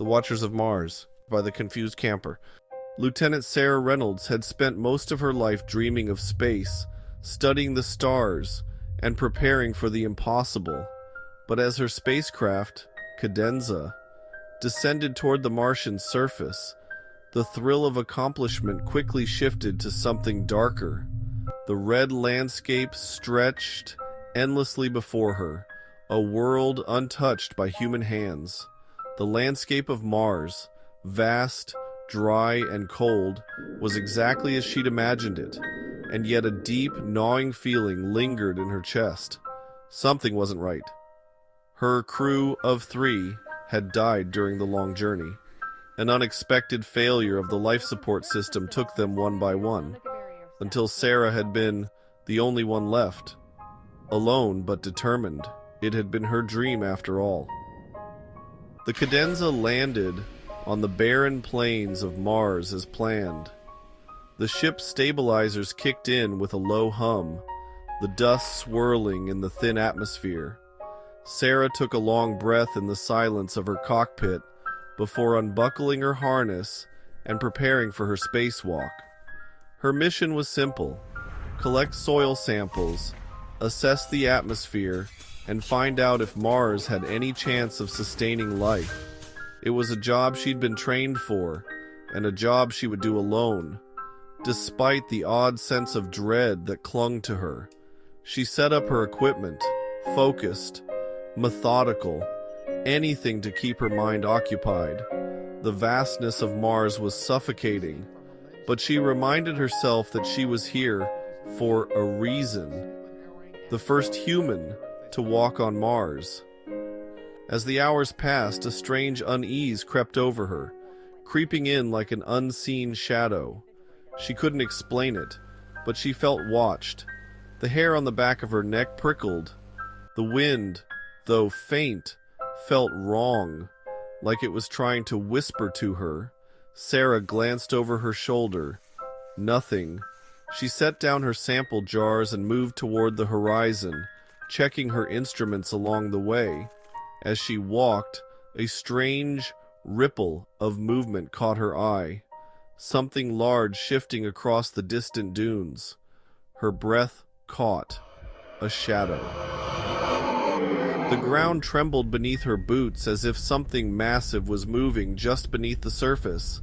Watchers of Mars, by the confused camper. Lieutenant Sarah Reynolds had spent most of her life dreaming of space, studying the stars, and preparing for the impossible. But as her spacecraft, Cadenza, descended toward the Martian surface, the thrill of accomplishment quickly shifted to something darker. The red landscape stretched endlessly before her, a world untouched by human hands. The landscape of Mars, vast, dry, and cold, was exactly as she'd imagined it, and yet a deep, gnawing feeling lingered in her chest. Something wasn't right. Her crew of 3 had died during the long journey. An unexpected failure of the life support system took them one by one, until Sarah had been the only one left. Alone but determined, it had been her dream after all. The Cadenza landed on the barren plains of Mars as planned. The ship's stabilizers kicked in with a low hum, the dust swirling in the thin atmosphere. Sarah took a long breath in the silence of her cockpit before unbuckling her harness and preparing for her spacewalk. Her mission was simple: collect soil samples, assess the atmosphere, and find out if Mars had any chance of sustaining life. It was a job she'd been trained for, and a job she would do alone. Despite the odd sense of dread that clung to her, she set up her equipment, focused, methodical, anything to keep her mind occupied. The vastness of Mars was suffocating, but she reminded herself that she was here for a reason. The first human to walk on Mars. As the hours passed, a strange unease crept over her, creeping in like an unseen shadow. She couldn't explain it, but she felt watched. The hair on the back of her neck prickled. The wind, though faint, felt wrong, like it was trying to whisper to her. Sarah glanced over her shoulder. Nothing. She set down her sample jars and moved toward the horizon, checking her instruments along the way. As she walked, a strange ripple of movement caught her eye. Something large shifting across the distant dunes. Her breath caught. A shadow. The ground trembled beneath her boots as if something massive was moving just beneath the surface.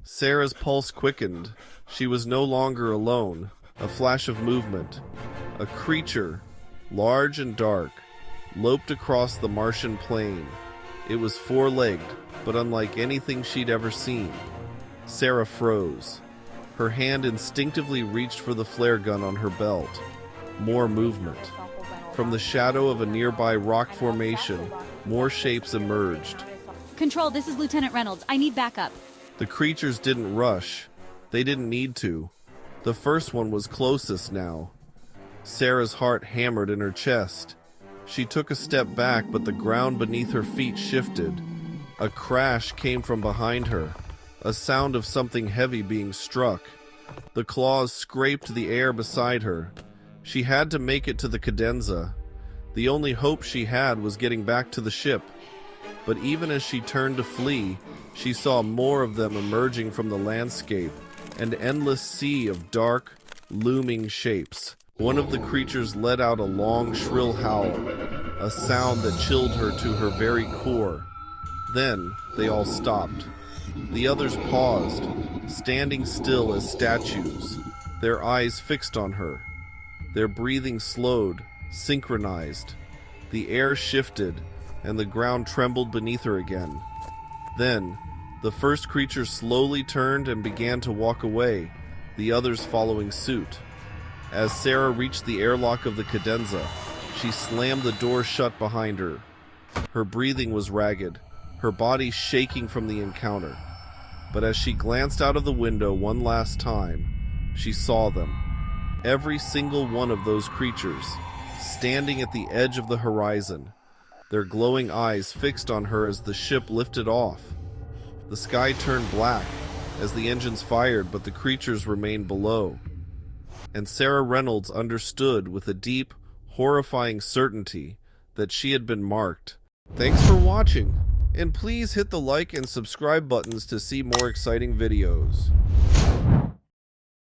Sarah's pulse quickened. She was no longer alone. A flash of movement. A creature, large and dark, loped across the Martian plain. It was 4-legged, but unlike anything she'd ever seen. Sarah froze. Her hand instinctively reached for the flare gun on her belt. More movement. From the shadow of a nearby rock formation, more shapes emerged. Control, this is Lieutenant Reynolds. I need backup. The creatures didn't rush. They didn't need to. The first one was closest now. Sarah's heart hammered in her chest. She took a step back, but the ground beneath her feet shifted. A crash came from behind her, a sound of something heavy being struck. The claws scraped the air beside her. She had to make it to the Cadenza. The only hope she had was getting back to the ship. But even as she turned to flee, she saw more of them emerging from the landscape, an endless sea of dark, looming shapes. One of the creatures let out a long, shrill howl, a sound that chilled her to her very core. Then they all stopped. The others paused, standing still as statues, their eyes fixed on her. Their breathing slowed, synchronized. The air shifted, and the ground trembled beneath her again. Then, the first creature slowly turned and began to walk away, the others following suit. As Sarah reached the airlock of the Cadenza, she slammed the door shut behind her. Her breathing was ragged, her body shaking from the encounter. But as she glanced out of the window one last time, she saw them. Every single one of those creatures, standing at the edge of the horizon, their glowing eyes fixed on her as the ship lifted off. The sky turned black as the engines fired, but the creatures remained below. And Sarah Reynolds understood with a deep, horrifying certainty that she had been marked. Thanks for watching, And please hit the like and subscribe buttons to see more exciting videos.